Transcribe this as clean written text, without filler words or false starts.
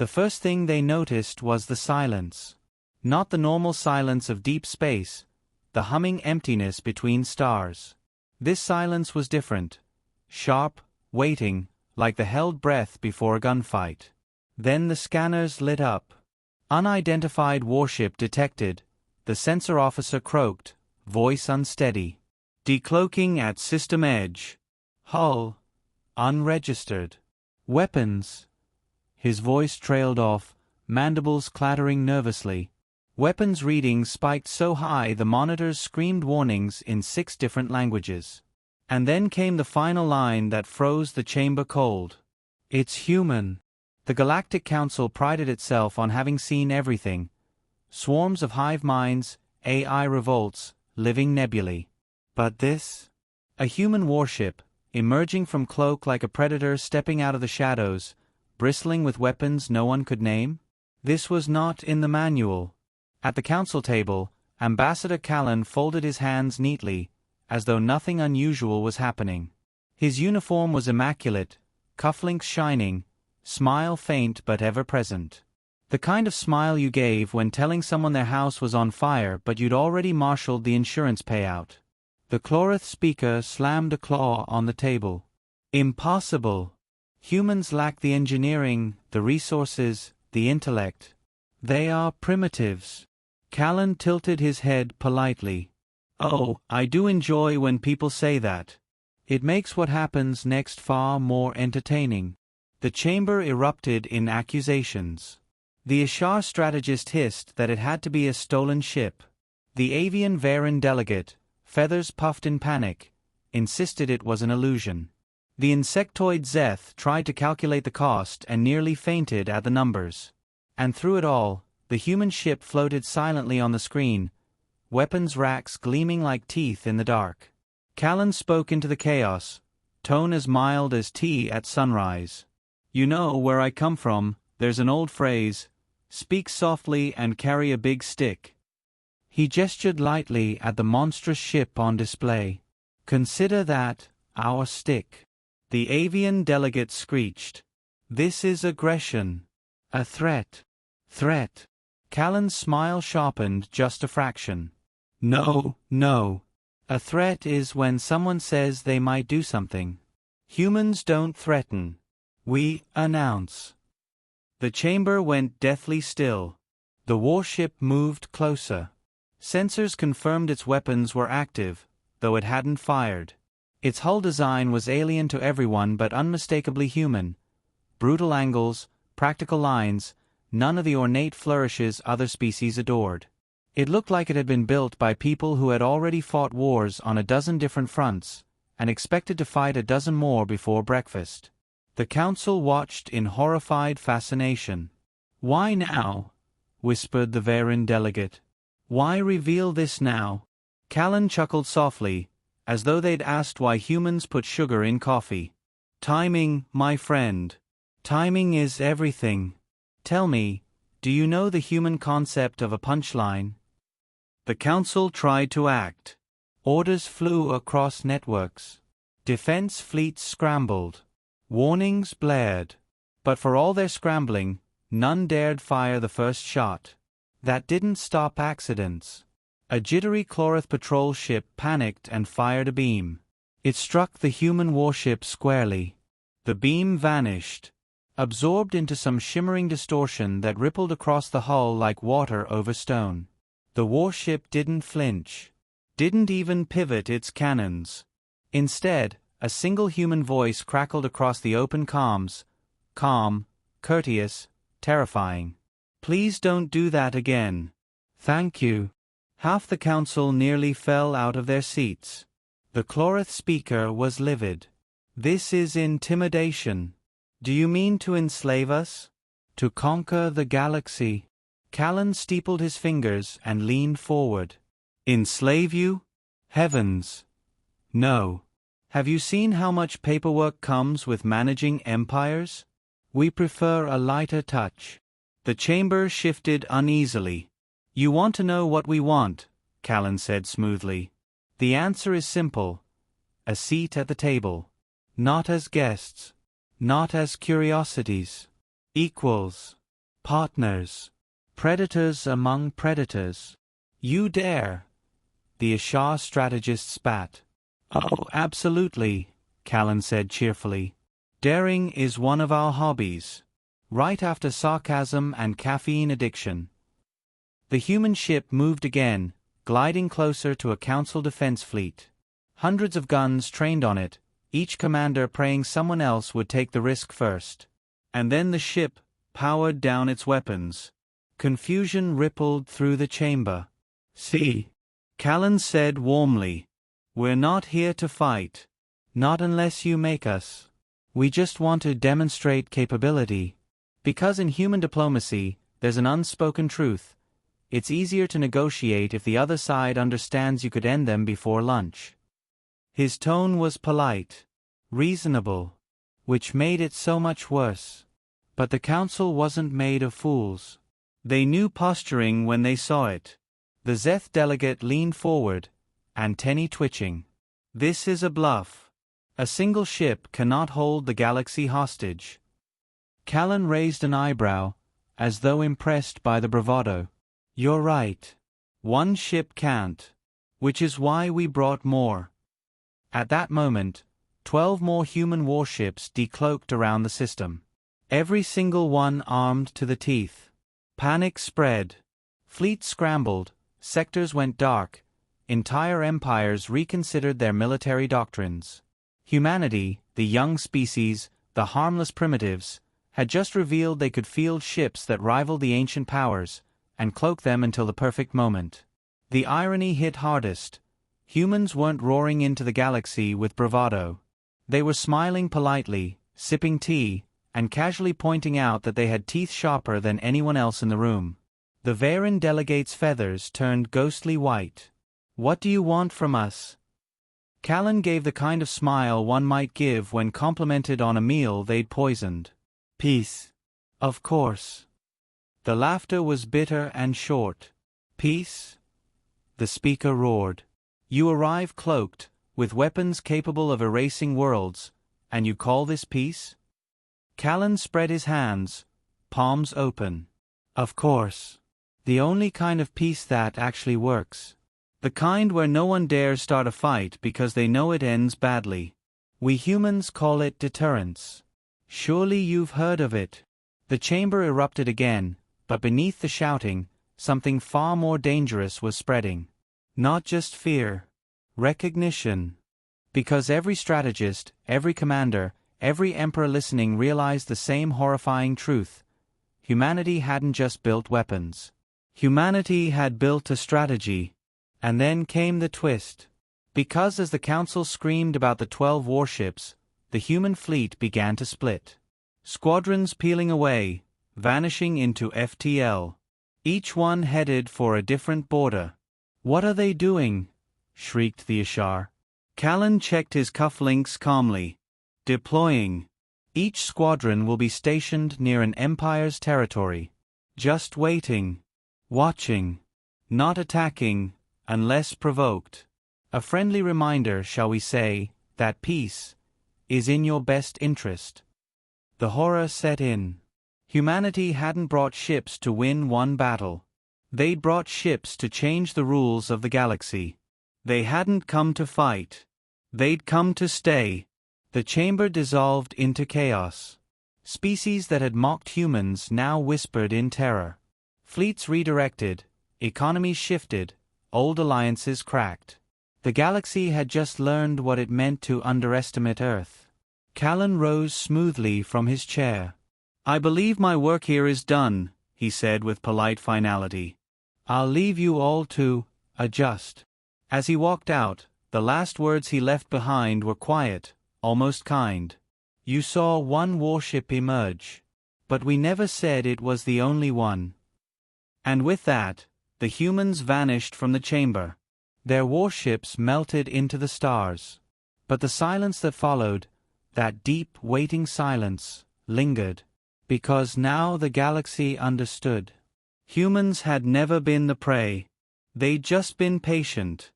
The first thing they noticed was the silence. Not the normal silence of deep space, the humming emptiness between stars. This silence was different. Sharp, waiting, like the held breath before a gunfight. Then the scanners lit up. Unidentified warship detected, the sensor officer croaked, voice unsteady. Decloaking at system edge. Hull. Unregistered. Weapons. His voice trailed off, mandibles clattering nervously. Weapons readings spiked so high the monitors screamed warnings in 6 different languages. And then came the final line that froze the chamber cold. It's human. The Galactic Council prided itself on having seen everything. Swarms of hive minds, AI revolts, living nebulae. But this? A human warship, emerging from cloak like a predator stepping out of the shadows, bristling with weapons no one could name? This was not in the manual. At the council table, Ambassador Callan folded his hands neatly, as though nothing unusual was happening. His uniform was immaculate, cufflinks shining, smile faint but ever present. The kind of smile you gave when telling someone their house was on fire but you'd already marshaled the insurance payout. The Chlorith speaker slammed a claw on the table. Impossible. Humans lack the engineering, the resources, the intellect. They are primitives. Callan tilted his head politely. Oh, I do enjoy when people say that. It makes what happens next far more entertaining. The chamber erupted in accusations. The Ishar strategist hissed that it had to be a stolen ship. The avian Varen delegate, feathers puffed in panic, insisted it was an illusion. The insectoid Zeth tried to calculate the cost and nearly fainted at the numbers. And through it all, the human ship floated silently on the screen, weapons racks gleaming like teeth in the dark. Callan spoke into the chaos, tone as mild as tea at sunrise. You know where I come from, there's an old phrase, speak softly and carry a big stick. He gestured lightly at the monstrous ship on display. Consider that our stick. The avian delegate screeched. This is aggression. A threat. Threat. Callan's smile sharpened just a fraction. No, no. A threat is when someone says they might do something. Humans don't threaten. We announce. The chamber went deathly still. The warship moved closer. Sensors confirmed its weapons were active, though it hadn't fired. Its hull design was alien to everyone but unmistakably human. Brutal angles, practical lines, none of the ornate flourishes other species adored. It looked like it had been built by people who had already fought wars on a dozen different fronts, and expected to fight a dozen more before breakfast. The council watched in horrified fascination. Why now? Whispered the Varen delegate. Why reveal this now? Callan chuckled softly, as though they'd asked why humans put sugar in coffee. Timing, my friend. Timing is everything. Tell me, do you know the human concept of a punchline? The council tried to act. Orders flew across networks. Defense fleets scrambled. Warnings blared. But for all their scrambling, none dared fire the first shot. That didn't stop accidents. A jittery Chlorith patrol ship panicked and fired a beam. It struck the human warship squarely. The beam vanished, absorbed into some shimmering distortion that rippled across the hull like water over stone. The warship didn't flinch, didn't even pivot its cannons. Instead, a single human voice crackled across the open comms, calm, courteous, terrifying. Please don't do that again. Thank you. Half the council nearly fell out of their seats. The Chlorith speaker was livid. This is intimidation. Do you mean to enslave us? To conquer the galaxy? Callan steepled his fingers and leaned forward. Enslave you? Heavens! No. Have you seen how much paperwork comes with managing empires? We prefer a lighter touch. The chamber shifted uneasily. You want to know what we want, Callan said smoothly. The answer is simple. A seat at the table. Not as guests. Not as curiosities. Equals. Partners. Predators among predators. You dare? The Ishar strategist spat. Oh, absolutely, Callan said cheerfully. Daring is one of our hobbies. Right after sarcasm and caffeine addiction. The human ship moved again, gliding closer to a Council defense fleet. Hundreds of guns trained on it, each commander praying someone else would take the risk first. And then the ship powered down its weapons. Confusion rippled through the chamber. See, Callan said warmly. We're not here to fight. Not unless you make us. We just want to demonstrate capability. Because in human diplomacy, there's an unspoken truth. It's easier to negotiate if the other side understands you could end them before lunch. His tone was polite, reasonable, which made it so much worse. But the Council wasn't made of fools. They knew posturing when they saw it. The Zeth delegate leaned forward, antennae twitching. This is a bluff. A single ship cannot hold the galaxy hostage. Callan raised an eyebrow, as though impressed by the bravado. You're right. One ship can't. Which is why we brought more. At that moment, 12 more human warships decloaked around the system. Every single one armed to the teeth. Panic spread. Fleets scrambled, sectors went dark, entire empires reconsidered their military doctrines. Humanity, the young species, the harmless primitives, had just revealed they could field ships that rivaled the ancient powers, and cloak them until the perfect moment. The irony hit hardest. Humans weren't roaring into the galaxy with bravado. They were smiling politely, sipping tea, and casually pointing out that they had teeth sharper than anyone else in the room. The Varen delegate's feathers turned ghostly white. What do you want from us? Callan gave the kind of smile one might give when complimented on a meal they'd poisoned. Peace. Of course. The laughter was bitter and short. Peace? The speaker roared. You arrive cloaked, with weapons capable of erasing worlds, and you call this peace? Callan spread his hands, palms open. Of course. The only kind of peace that actually works. The kind where no one dares start a fight because they know it ends badly. We humans call it deterrence. Surely you've heard of it. The chamber erupted again, but beneath the shouting, something far more dangerous was spreading. Not just fear. Recognition. Because every strategist, every commander, every emperor listening realized the same horrifying truth. Humanity hadn't just built weapons. Humanity had built a strategy. And then came the twist. Because as the Council screamed about the 12 warships, the human fleet began to split. Squadrons peeling away, vanishing into FTL. Each one headed for a different border. What are they doing? Shrieked the Ishar. Callan checked his cufflinks calmly. Deploying. Each squadron will be stationed near an empire's territory. Just waiting. Watching. Not attacking, unless provoked. A friendly reminder, shall we say, that peace is in your best interest. The horror set in. Humanity hadn't brought ships to win one battle. They'd brought ships to change the rules of the galaxy. They hadn't come to fight. They'd come to stay. The chamber dissolved into chaos. Species that had mocked humans now whispered in terror. Fleets redirected, economies shifted, old alliances cracked. The galaxy had just learned what it meant to underestimate Earth. Callan rose smoothly from his chair. I believe my work here is done, he said with polite finality. I'll leave you all to adjust. As he walked out, the last words he left behind were quiet, almost kind. You saw one warship emerge. But we never said it was the only one. And with that, the humans vanished from the chamber. Their warships melted into the stars. But the silence that followed, that deep, waiting silence, lingered. Because now the galaxy understood. Humans had never been the prey. They'd just been patient.